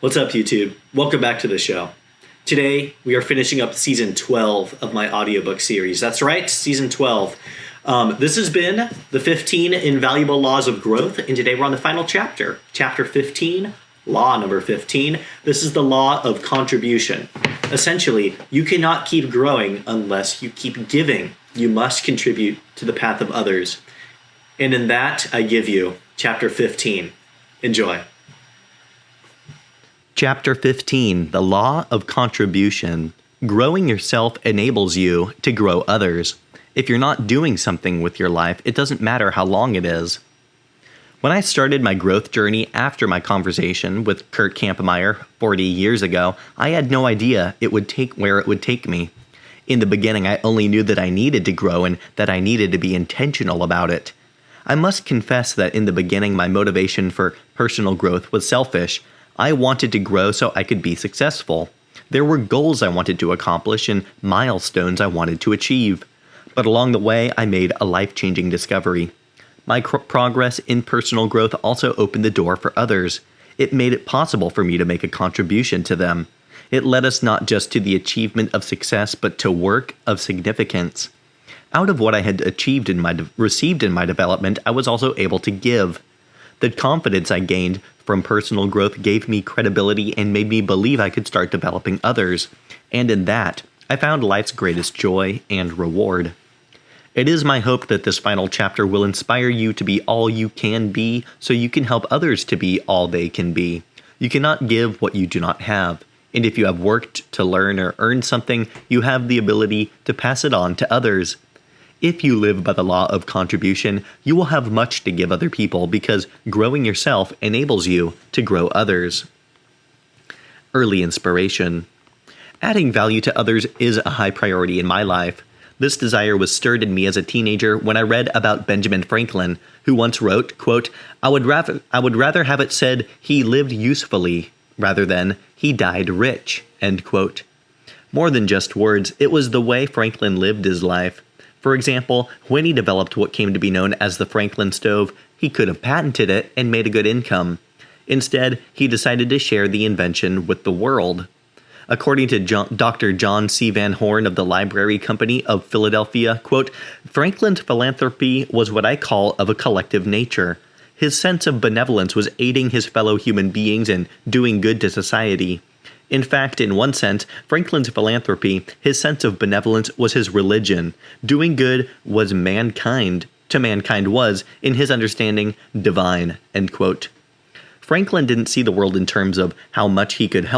What's up, YouTube? Welcome back to the show. Today, we are finishing up season 12 of my audiobook series. That's right, season 12. This has been the 15 invaluable laws of growth, and today we're on the final chapter. Chapter 15, law number 15. This is the law of contribution. Essentially, you cannot keep growing unless you keep giving. You must contribute to the path of others. And in that, I give you chapter 15. Enjoy. Chapter 15, the law of contribution. Growing yourself enables you to grow others. If you're not doing something with your life, it doesn't matter how long it is. When I started my growth journey after my conversation with Kurt Kampmeyer 40 years ago, I had no idea where it would take me. In the beginning, I only knew that I needed to grow and that I needed to be intentional about it. I must confess that in the beginning, my motivation for personal growth was selfish. I wanted to grow so I could be successful. There were goals I wanted to accomplish and milestones I wanted to achieve. But along the way, I made a life-changing discovery. My progress in personal growth also opened the door for others. It made it possible for me to make a contribution to them. It led us not just to the achievement of success, but to work of significance. Out of what I had received in my development, I was also able to give. The confidence I gained from personal growth gave me credibility and made me believe I could start developing others. And in that, I found life's greatest joy and reward. It is my hope that this final chapter will inspire you to be all you can be so you can help others to be all they can be. You cannot give what you do not have. And if you have worked to learn or earn something, you have the ability to pass it on to others. If you live by the law of contribution, you will have much to give other people because growing yourself enables you to grow others. Early inspiration. Adding value to others is a high priority in my life. This desire was stirred in me as a teenager when I read about Benjamin Franklin, who once wrote, quote, I would rather have it said he lived usefully rather than he died rich, end quote. More than just words, it was the way Franklin lived his life. For example, when he developed what came to be known as the Franklin stove, he could have patented it and made a good income. Instead, he decided to share the invention with the world. According to Dr. John C. Van Horn of the Library Company of Philadelphia, quote, Franklin's philanthropy was what I call of a collective nature. His sense of benevolence was aiding his fellow human beings and doing good to society. In fact, in one sense, Franklin's philanthropy, his sense of benevolence, was his religion. Doing good was mankind was, in his understanding, divine, end quote. Franklin didn't see the world in terms of how much he could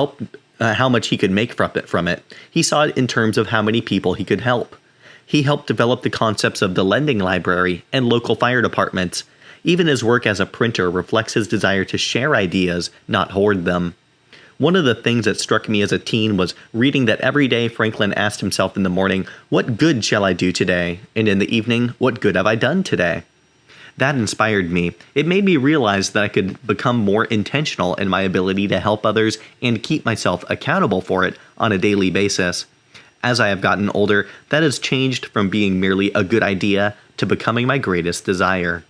make from it. He saw it in terms of how many people he could help. He helped develop the concepts of the lending library and local fire departments. Even his work as a printer reflects his desire to share ideas, not hoard them. One of the things that struck me as a teen was reading that every day Franklin asked himself in the morning, what good shall I do today? And in the evening, what good have I done today? That inspired me. It made me realize that I could become more intentional in my ability to help others and keep myself accountable for it on a daily basis. As I have gotten older, that has changed from being merely a good idea to becoming my greatest desire.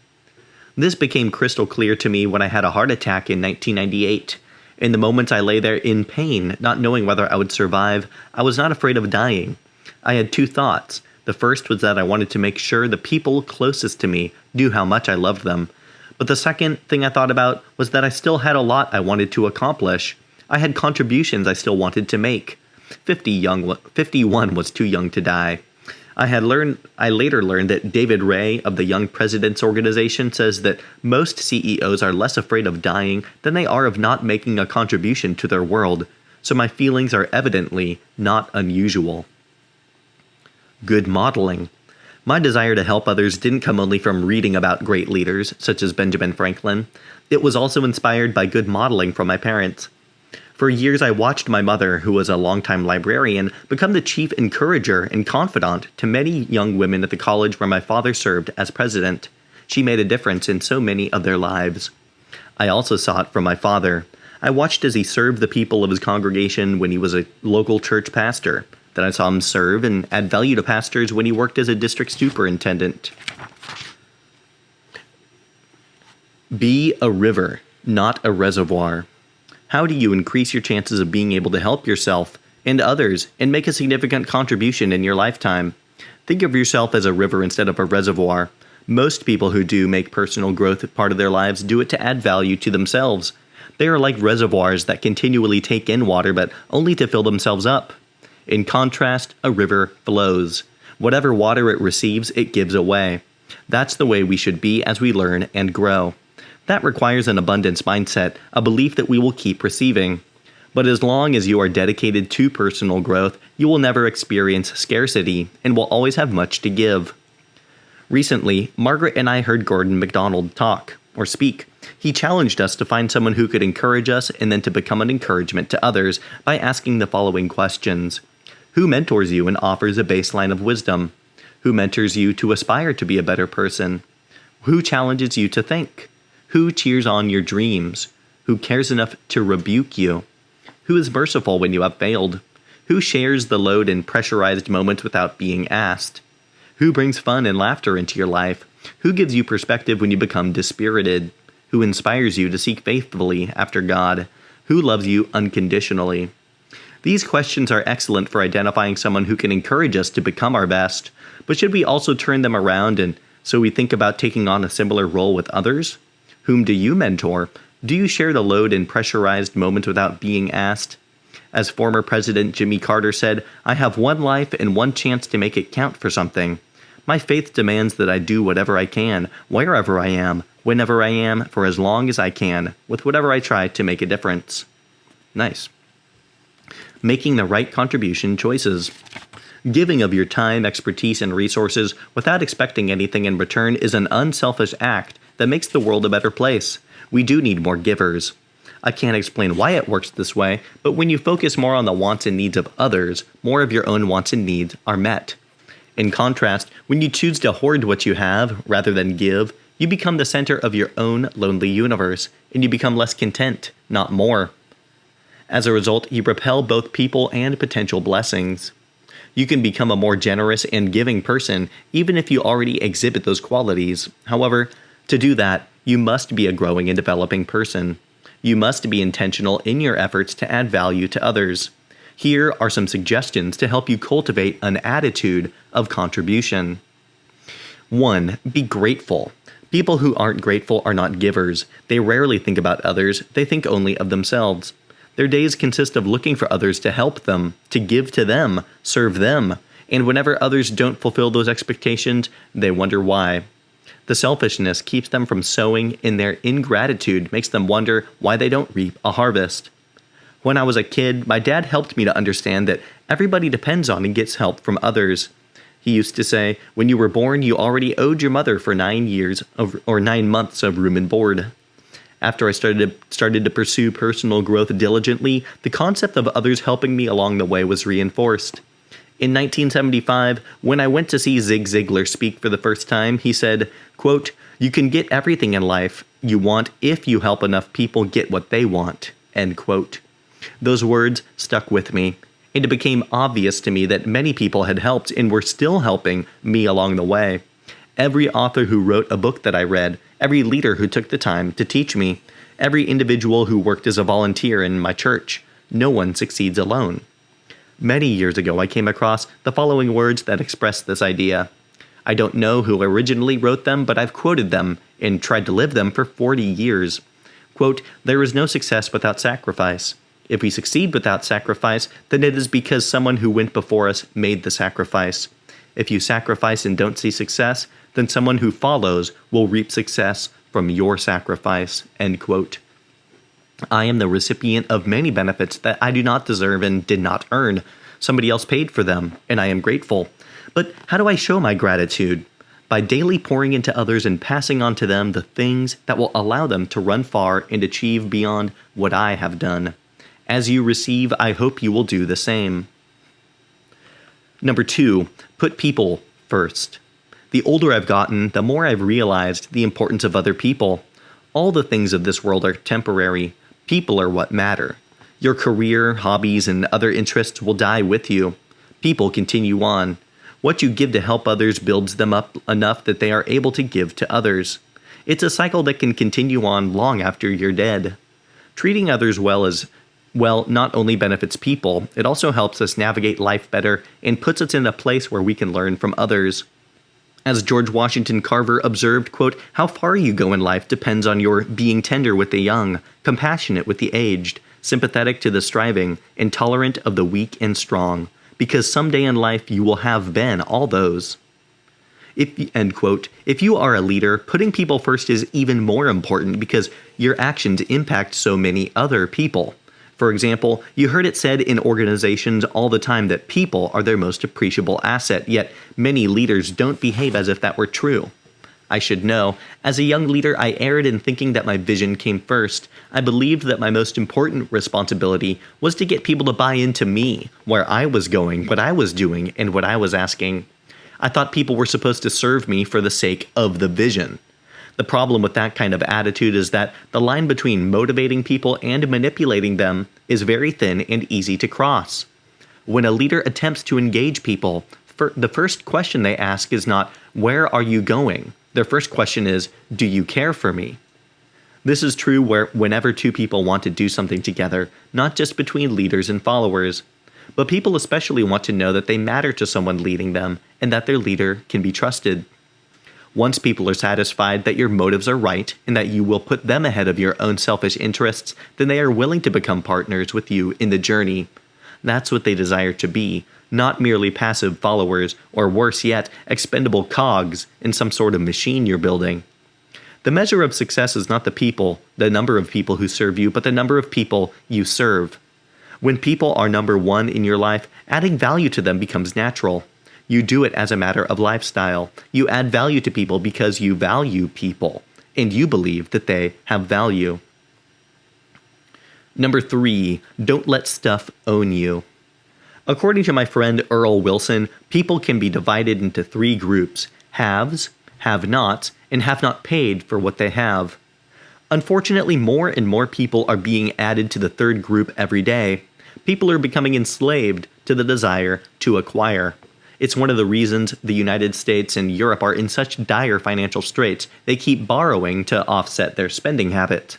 This became crystal clear to me when I had a heart attack in 1998. In the moments I lay there in pain, not knowing whether I would survive, I was not afraid of dying. I had two thoughts. The first was that I wanted to make sure the people closest to me knew how much I loved them. But the second thing I thought about was that I still had a lot I wanted to accomplish. I had contributions I still wanted to make. 51 was too young to die. I later learned that David Ray of the Young Presidents Organization says that most CEOs are less afraid of dying than they are of not making a contribution to their world, so my feelings are evidently not unusual. Good modeling. My desire to help others didn't come only from reading about great leaders, such as Benjamin Franklin. It was also inspired by good modeling from my parents. For years, I watched my mother, who was a longtime librarian, become the chief encourager and confidant to many young women at the college where my father served as president. She made a difference in so many of their lives. I also saw it from my father. I watched as he served the people of his congregation when he was a local church pastor. Then I saw him serve and add value to pastors when he worked as a district superintendent. Be a river, not a reservoir. How do you increase your chances of being able to help yourself and others and make a significant contribution in your lifetime? Think of yourself as a river instead of a reservoir. Most people who do make personal growth part of their lives do it to add value to themselves. They are like reservoirs that continually take in water but only to fill themselves up. In contrast, a river flows. Whatever water it receives, it gives away. That's the way we should be as we learn and grow. That requires an abundance mindset, a belief that we will keep receiving. But as long as you are dedicated to personal growth, you will never experience scarcity and will always have much to give. Recently, Margaret and I heard Gordon MacDonald speak. He challenged us to find someone who could encourage us and then to become an encouragement to others by asking the following questions. Who mentors you and offers a baseline of wisdom? Who mentors you to aspire to be a better person? Who challenges you to think? Who cheers on your dreams? Who cares enough to rebuke you? Who is merciful when you have failed? Who shares the load in pressurized moments without being asked? Who brings fun and laughter into your life? Who gives you perspective when you become dispirited? Who inspires you to seek faithfully after God? Who loves you unconditionally? These questions are excellent for identifying someone who can encourage us to become our best, but should we also turn them around and so we think about taking on a similar role with others? Whom do you mentor? Do you share the load in pressurized moments without being asked? As former President Jimmy Carter said, I have one life and one chance to make it count for something. My faith demands that I do whatever I can, wherever I am, whenever I am, for as long as I can, with whatever I try to make a difference. Nice. Making the right contribution choices. Giving of your time, expertise, and resources without expecting anything in return is an unselfish act that makes the world a better place. We do need more givers. I can't explain why it works this way, but when you focus more on the wants and needs of others, more of your own wants and needs are met. In contrast, when you choose to hoard what you have rather than give, you become the center of your own lonely universe, and you become less content, not more. As a result, you repel both people and potential blessings. You can become a more generous and giving person, even if you already exhibit those qualities. However, to do that, you must be a growing and developing person. You must be intentional in your efforts to add value to others. Here are some suggestions to help you cultivate an attitude of contribution. 1. Be grateful. People who aren't grateful are not givers. They rarely think about others, they think only of themselves. Their days consist of looking for others to help them, to give to them, serve them, and whenever others don't fulfill those expectations, they wonder why. The selfishness keeps them from sowing, and their ingratitude makes them wonder why they don't reap a harvest. When I was a kid, my dad helped me to understand that everybody depends on and gets help from others. He used to say, when you were born, you already owed your mother for 9 months of room and board. After I started to pursue personal growth diligently, the concept of others helping me along the way was reinforced. In 1975, when I went to see Zig Ziglar speak for the first time, he said, quote, "You can get everything in life you want if you help enough people get what they want," end quote. Those words stuck with me, and it became obvious to me that many people had helped and were still helping me along the way. Every author who wrote a book that I read, every leader who took the time to teach me, every individual who worked as a volunteer in my church, no one succeeds alone. Many years ago, I came across the following words that express this idea. I don't know who originally wrote them, but I've quoted them and tried to live them for 40 years. Quote, "There is no success without sacrifice. If we succeed without sacrifice, then it is because someone who went before us made the sacrifice. If you sacrifice and don't see success, then someone who follows will reap success from your sacrifice," end quote. I am the recipient of many benefits that I do not deserve and did not earn. Somebody else paid for them, and I am grateful. But how do I show my gratitude? By daily pouring into others and passing on to them the things that will allow them to run far and achieve beyond what I have done. As you receive, I hope you will do the same. Number 2, put people first. The older I've gotten, the more I've realized the importance of other people. All the things of this world are temporary. People are what matter. Your career, hobbies, and other interests will die with you. People continue on. What you give to help others builds them up enough that they are able to give to others. It's a cycle that can continue on long after you're dead. Treating others well not only benefits people, it also helps us navigate life better and puts us in a place where we can learn from others. As George Washington Carver observed, quote, "How far you go in life depends on your being tender with the young, compassionate with the aged, sympathetic to the striving, and tolerant of the weak and strong, because someday in life you will have been all those." End quote. If you are a leader, putting people first is even more important because your actions impact so many other people. For example, you heard it said in organizations all the time that people are their most appreciable asset, yet many leaders don't behave as if that were true. I should know, as a young leader, I erred in thinking that my vision came first. I believed that my most important responsibility was to get people to buy into me, where I was going, what I was doing, and what I was asking. I thought people were supposed to serve me for the sake of the vision. The problem with that kind of attitude is that the line between motivating people and manipulating them is very thin and easy to cross. When a leader attempts to engage people, the first question they ask is not, "Where are you going?" Their first question is, "Do you care for me?" This is true whenever two people want to do something together, not just between leaders and followers. But people especially want to know that they matter to someone leading them and that their leader can be trusted. Once people are satisfied that your motives are right and that you will put them ahead of your own selfish interests, then they are willing to become partners with you in the journey. That's what they desire to be, not merely passive followers, or worse yet, expendable cogs in some sort of machine you're building. The measure of success is not the number of people who serve you, but the number of people you serve. When people are number one in your life, adding value to them becomes natural. You do it as a matter of lifestyle. You add value to people because you value people, and you believe that they have value. Number 3, don't let stuff own you. According to my friend Earl Wilson, people can be divided into 3 groups: haves, have-nots, and have not paid for what they have. Unfortunately, more and more people are being added to the third group every day. People are becoming enslaved to the desire to acquire. It's one of the reasons the United States and Europe are in such dire financial straits. They keep borrowing to offset their spending habit.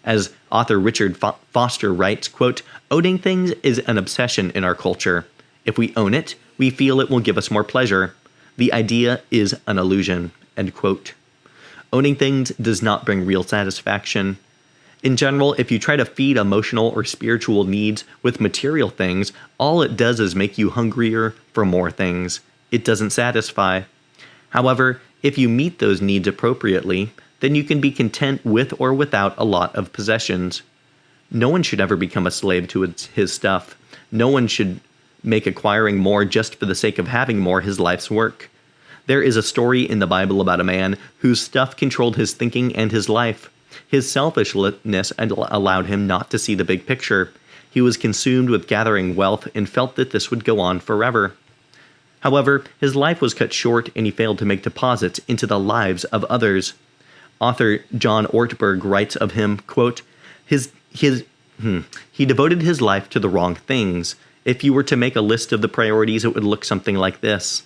As author Richard Foster writes, quote, "Owning things is an obsession in our culture. If we own it, we feel it will give us more pleasure. The idea is an illusion." End quote. Owning things does not bring real satisfaction. In general, if you try to feed emotional or spiritual needs with material things, all it does is make you hungrier for more things. It doesn't satisfy. However, if you meet those needs appropriately, then you can be content with or without a lot of possessions. No one should ever become a slave to his stuff. No one should make acquiring more just for the sake of having more his life's work. There is a story in the Bible about a man whose stuff controlled his thinking and his life. His selfishness allowed him not to see the big picture. He was consumed with gathering wealth and felt that this would go on forever. However, his life was cut short and he failed to make deposits into the lives of others. Author John Ortberg writes of him, quote, he devoted his life to the wrong things. If you were to make a list of the priorities, it would look something like this.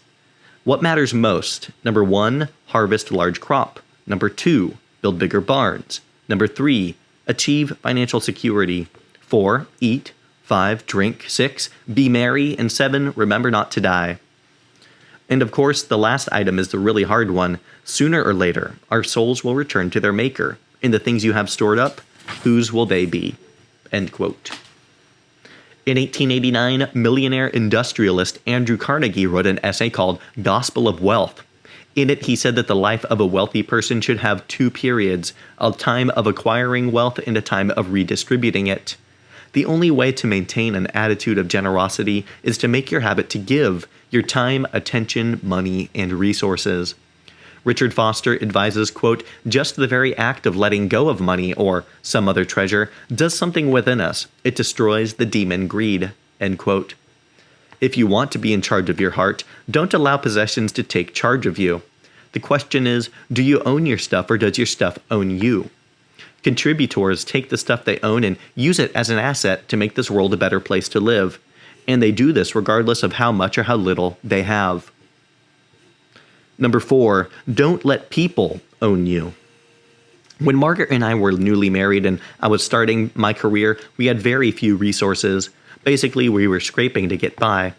What matters most? Number 1, harvest large crop. Number 2, build bigger barns. Number 3, achieve financial security. 4, eat. 5, drink. 6, be merry. And 7, remember not to die. And of course, the last item is the really hard one. Sooner or later, our souls will return to their maker. And the things you have stored up, whose will they be? End quote. In 1889, millionaire industrialist Andrew Carnegie wrote an essay called Gospel of Wealth. In it, he said that the life of a wealthy person should have 2 periods, a time of acquiring wealth and a time of redistributing it. The only way to maintain an attitude of generosity is to make your habit to give your time, attention, money, and resources. Richard Foster advises, quote, just the very act of letting go of money or some other treasure does something within us. It destroys the demon greed, end quote. If you want to be in charge of your heart, don't allow possessions to take charge of you. The question is, do you own your stuff or does your stuff own you? Contributors take the stuff they own and use it as an asset to make this world a better place to live. And they do this regardless of how much or how little they have. Number 4, don't let people own you. When Margaret and I were newly married and I was starting my career, we had very few resources. Basically, we were scraping to get by.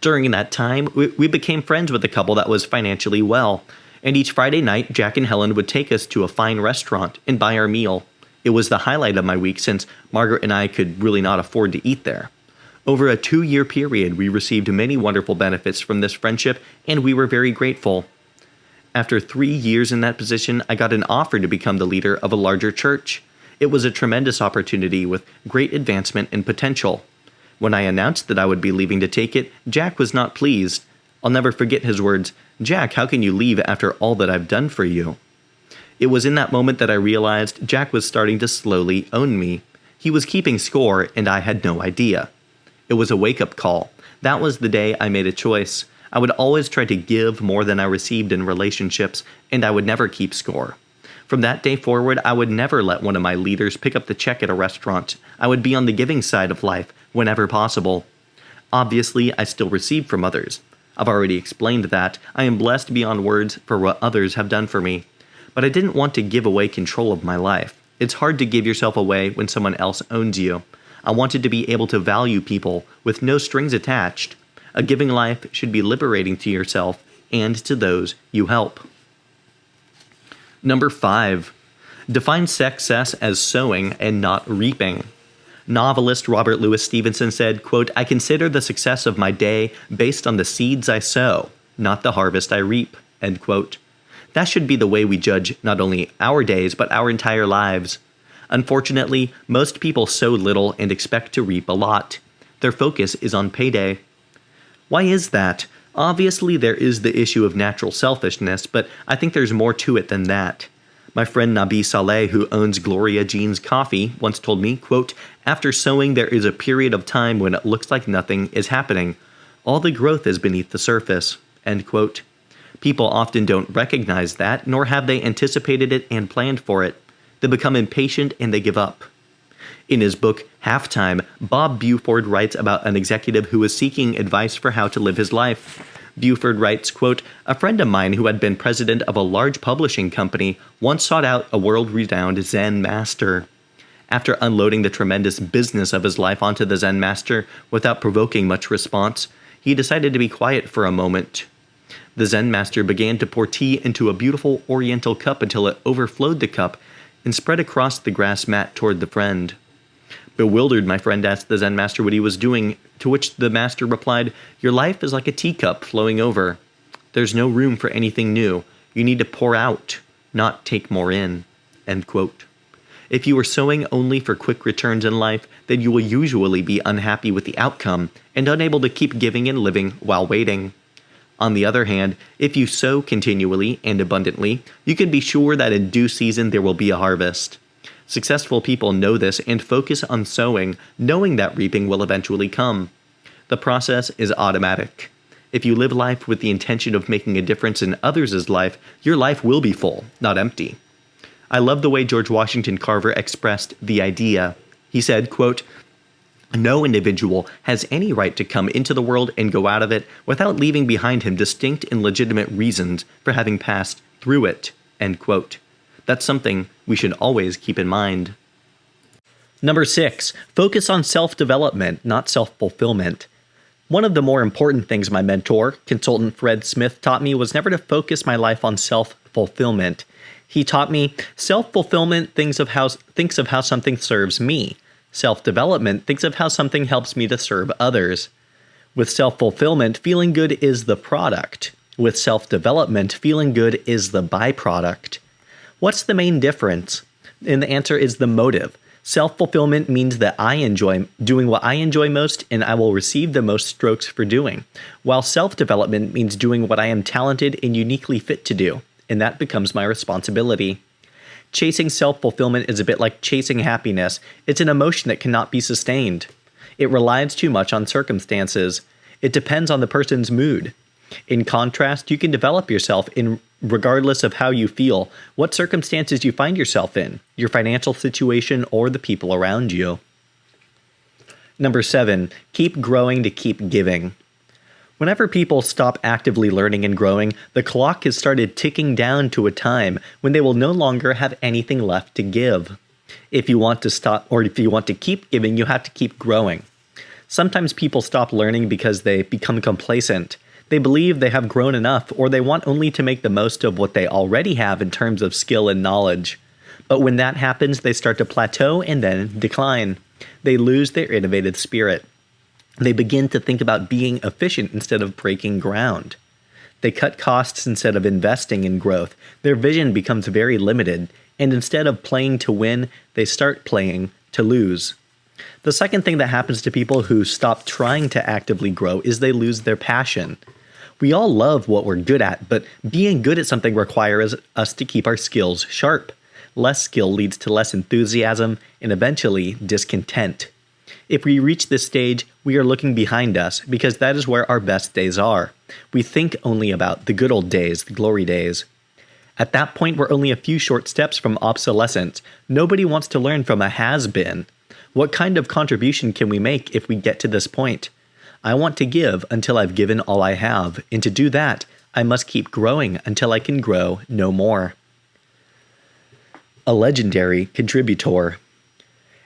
During that time, we became friends with a couple that was financially well, and each Friday night, Jack and Helen would take us to a fine restaurant and buy our meal. It was the highlight of my week since Margaret and I could really not afford to eat there. Over a 2-year period, we received many wonderful benefits from this friendship, and we were very grateful. After 3 years in that position, I got an offer to become the leader of a larger church. It was a tremendous opportunity with great advancement and potential. When I announced that I would be leaving to take it, Jack was not pleased. I'll never forget his words, "Jack, how can you leave after all that I've done for you?" It was in that moment that I realized Jack was starting to slowly own me. He was keeping score, and I had no idea. It was a wake-up call. That was the day I made a choice. I would always try to give more than I received in relationships, and I would never keep score. From that day forward, I would never let one of my leaders pick up the check at a restaurant. I would be on the giving side of life whenever possible. Obviously, I still receive from others. I've already explained that. I am blessed beyond words for what others have done for me. But I didn't want to give away control of my life. It's hard to give yourself away when someone else owns you. I wanted to be able to value people with no strings attached. A giving life should be liberating to yourself and to those you help. Number 5. Define success as sowing and not reaping. Novelist Robert Louis Stevenson said, quote, "I consider the success of my day based on the seeds I sow, not the harvest I reap," end quote. That should be the way we judge not only our days, but our entire lives. Unfortunately, most people sow little and expect to reap a lot. Their focus is on payday. Why is that? Obviously, there is the issue of natural selfishness, but I think there's more to it than that. My friend Nabi Saleh, who owns Gloria Jean's Coffee, once told me, quote, "After sowing, there is a period of time when it looks like nothing is happening. All the growth is beneath the surface," end quote. People often don't recognize that, nor have they anticipated it and planned for it. They become impatient and they give up. In his book, Halftime, Bob Buford writes about an executive who was seeking advice for how to live his life. Buford writes, quote, "A friend of mine who had been president of a large publishing company once sought out a world-renowned Zen master. After unloading the tremendous business of his life onto the Zen master without provoking much response, he decided to be quiet for a moment. The Zen master began to pour tea into a beautiful oriental cup until it overflowed the cup and spread across the grass mat toward the friend. Bewildered, my friend asked the Zen master what he was doing, to which the master replied, 'Your life is like a teacup flowing over. There's no room for anything new. You need to pour out, not take more in,' end quote. If you are sowing only for quick returns in life, then you will usually be unhappy with the outcome and unable to keep giving and living while waiting. On the other hand, if you sow continually and abundantly, you can be sure that in due season there will be a harvest. Successful people know this and focus on sowing, knowing that reaping will eventually come. The process is automatic. If you live life with the intention of making a difference in others' life, your life will be full, not empty. I love the way George Washington Carver expressed the idea. He said, quote, "No individual has any right to come into the world and go out of it without leaving behind him distinct and legitimate reasons for having passed through it," end quote. That's something we should always keep in mind. Number 6, focus on self-development, not self-fulfillment. One of the more important things my mentor, consultant Fred Smith, taught me was never to focus my life on self-fulfillment. He taught me self-fulfillment thinks of how something serves me. Self-development thinks of how something helps me to serve others. With self-fulfillment, feeling good is the product. With self-development, feeling good is the byproduct. What's the main difference? And the answer is the motive. Self-fulfillment means that I enjoy doing what I enjoy most and I will receive the most strokes for doing, while self-development means doing what I am talented and uniquely fit to do, and that becomes my responsibility. Chasing self-fulfillment is a bit like chasing happiness. It's an emotion that cannot be sustained. It relies too much on circumstances. It depends on the person's mood. In contrast, you can develop yourself regardless of how you feel, what circumstances you find yourself in, your financial situation, or the people around you. Number 7, keep growing to keep giving. Whenever people stop actively learning and growing, the clock has started ticking down to a time when they will no longer have anything left to give. If you want to stop, or if you want to keep giving, you have to keep growing. Sometimes people stop learning because they become complacent. They believe they have grown enough, or they want only to make the most of what they already have in terms of skill and knowledge. But when that happens, they start to plateau and then decline. They lose their innovative spirit. They begin to think about being efficient instead of breaking ground. They cut costs instead of investing in growth. Their vision becomes very limited, and instead of playing to win, they start playing to lose. The second thing that happens to people who stop trying to actively grow is they lose their passion. We all love what we're good at, but being good at something requires us to keep our skills sharp. Less skill leads to less enthusiasm and eventually discontent. If we reach this stage, we are looking behind us because that is where our best days are. We think only about the good old days, the glory days. At that point, we're only a few short steps from obsolescence. Nobody wants to learn from a has-been. What kind of contribution can we make if we get to this point? I want to give until I've given all I have, and to do that, I must keep growing until I can grow no more. A legendary contributor.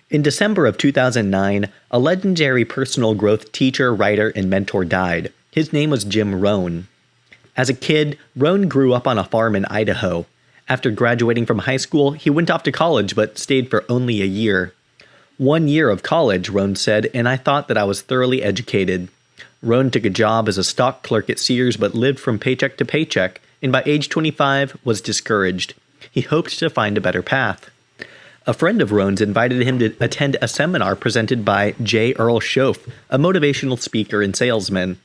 In December of 2009, a legendary personal growth teacher, writer, and mentor died. His name was Jim Rohn. As a kid, Rohn grew up on a farm in Idaho. After graduating from high school, he went off to college but stayed for only a year. 1 year of college, Rohn said, and I thought that I was thoroughly educated. Rohn took a job as a stock clerk at Sears but lived from paycheck to paycheck, and by age 25 was discouraged. He hoped to find a better path. A friend of Rohn's invited him to attend a seminar presented by J. Earl Schoaf, a motivational speaker and salesman.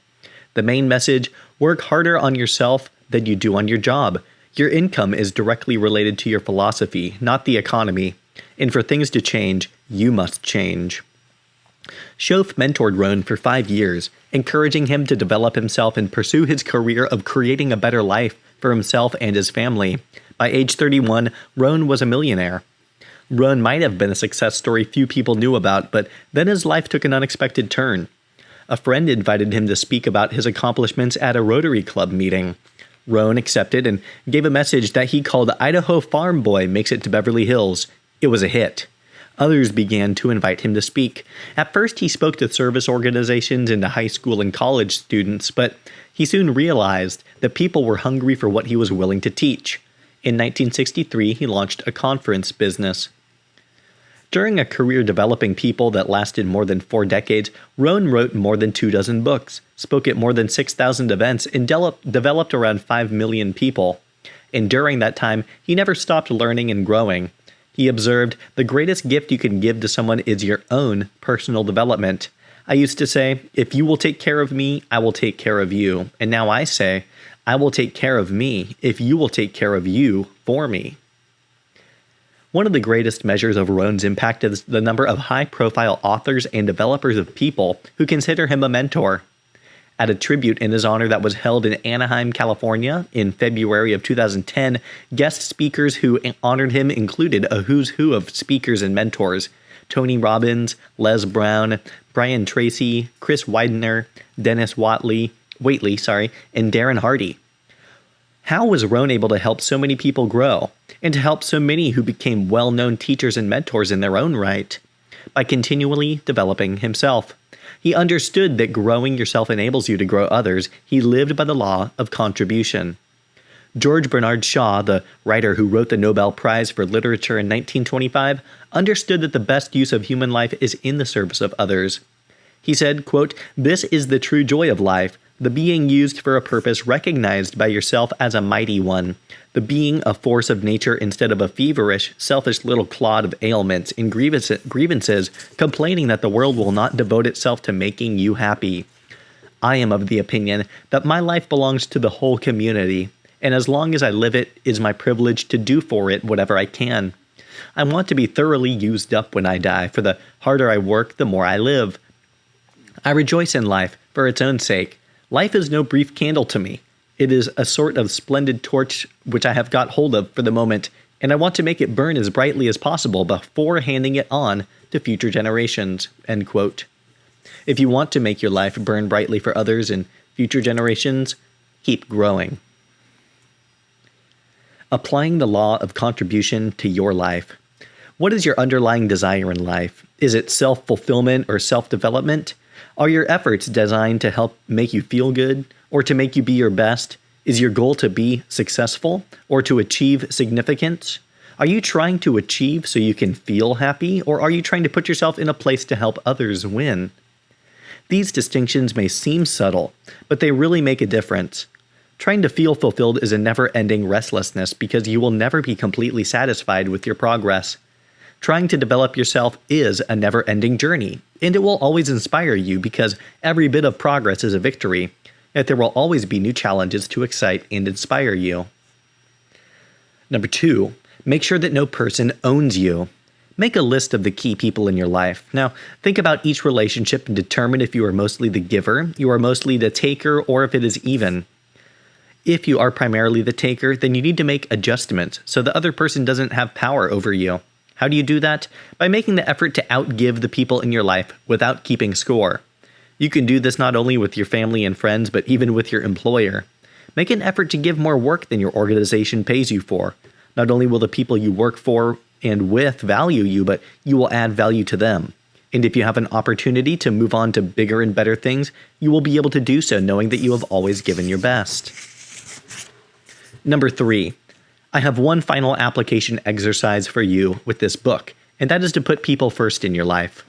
The main message: work harder on yourself than you do on your job. Your income is directly related to your philosophy, not the economy. And for things to change, you must change. Schoaf mentored Rohn for 5 years, encouraging him to develop himself and pursue his career of creating a better life for himself and his family. By age 31, Rohn was a millionaire. Rohn might have been a success story few people knew about, but then his life took an unexpected turn. A friend invited him to speak about his accomplishments at a Rotary Club meeting. Rohn accepted and gave a message that he called Idaho Farm Boy Makes It to Beverly Hills. It was a hit. Others began to invite him to speak. At first, he spoke to service organizations and to high school and college students, but he soon realized that people were hungry for what he was willing to teach. In 1963, he launched a conference business. During a career developing people that lasted more than 4 decades, Rohn wrote more than 24 books, spoke at more than 6,000 events, and developed around 5 million people. And during that time, he never stopped learning and growing. He observed, "The greatest gift you can give to someone is your own personal development. I used to say, if you will take care of me, I will take care of you. And now I say, I will take care of me if you will take care of you for me." One of the greatest measures of Rohn's impact is the number of high-profile authors and developers of people who consider him a mentor. At a tribute in his honor that was held in Anaheim, California in February of 2010, guest speakers who honored him included a who's who of speakers and mentors: Tony Robbins, Les Brown, Brian Tracy, Chris Widener, Dennis Waitley, and Darren Hardy. How was Rohn able to help so many people grow, and to help so many who became well-known teachers and mentors in their own right? By continually developing himself. He understood that growing yourself enables you to grow others. He lived by the law of contribution. George Bernard Shaw, the writer who wrote the Nobel Prize for Literature in 1925, understood that the best use of human life is in the service of others. He said, quote, "This is the true joy of life, the being used for a purpose recognized by yourself as a mighty one, the being a force of nature instead of a feverish, selfish little clod of ailments and grievances, complaining that the world will not devote itself to making you happy. I am of the opinion that my life belongs to the whole community, and as long as I live it is my privilege to do for it whatever I can. I want to be thoroughly used up when I die, for the harder I work, the more I live. I rejoice in life for its own sake. Life is no brief candle to me. It is a sort of splendid torch which I have got hold of for the moment, and I want to make it burn as brightly as possible before handing it on to future generations." End quote. If you want to make your life burn brightly for others and Future generations keep growing. Applying the law of contribution to your life. What is your underlying desire in life? Is it self-fulfillment or self-development? Are your efforts designed to help make you feel good or to make you be your best? Is your goal to be successful or to achieve significance? Are you trying to achieve so you can feel happy, or are you trying to put yourself in a place to help others win? These distinctions may seem subtle, but they really make a difference. Trying to feel fulfilled is a never-ending restlessness because you will never be completely satisfied with your progress. Trying to develop yourself is a never-ending journey, and it will always inspire you because every bit of progress is a victory, yet there will always be new challenges to excite and inspire you. Number 2, make sure that no person owns you. Make a list of the key people in your life. Now, think about each relationship and determine if you are mostly the giver, you are mostly the taker, or if it is even. If you are primarily the taker, then you need to make adjustments so the other person doesn't have power over you. How do you do that? By making the effort to outgive the people in your life without keeping score. You can do this not only with your family and friends, but even with your employer. Make an effort to give more work than your organization pays you for. Not only will the people you work for and with value you, but you will add value to them. And if you have an opportunity to move on to bigger and better things, you will be able to do so knowing that you have always given your best. Number 3, I have one final application exercise for you with this book, and that is to put people first in your life.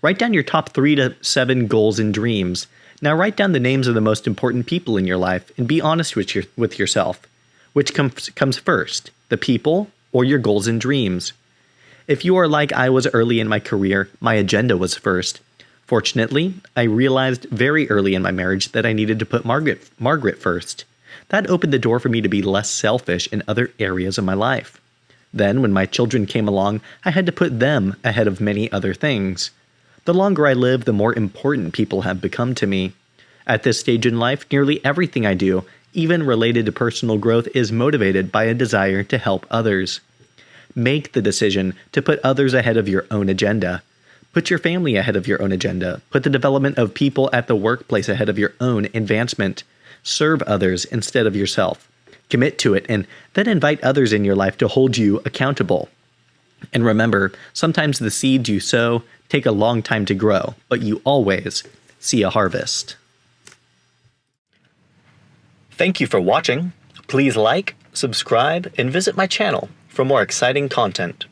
Write down your top 3 to 7 goals and dreams. Now write down the names of the most important people in your life and be honest with yourself. Which comes first, the people or your goals and dreams? If you are like I was early in my career, my agenda was first. Fortunately, I realized very early in my marriage that I needed to put Margaret first. That opened the door for me to be less selfish in other areas of my life. Then, when my children came along, I had to put them ahead of many other things. The longer I live, the more important people have become to me. At this stage in life, nearly everything I do, even related to personal growth, is motivated by a desire to help others. Make the decision to put others ahead of your own agenda. Put your family ahead of your own agenda. Put the development of people at the workplace ahead of your own advancement. Serve others instead of yourself. Commit to it, and then invite others in your life to hold you accountable. And remember, sometimes the seeds you sow take a long time to grow, but you always see a harvest. Thank you for watching. Please like, subscribe, and visit my channel for more exciting content.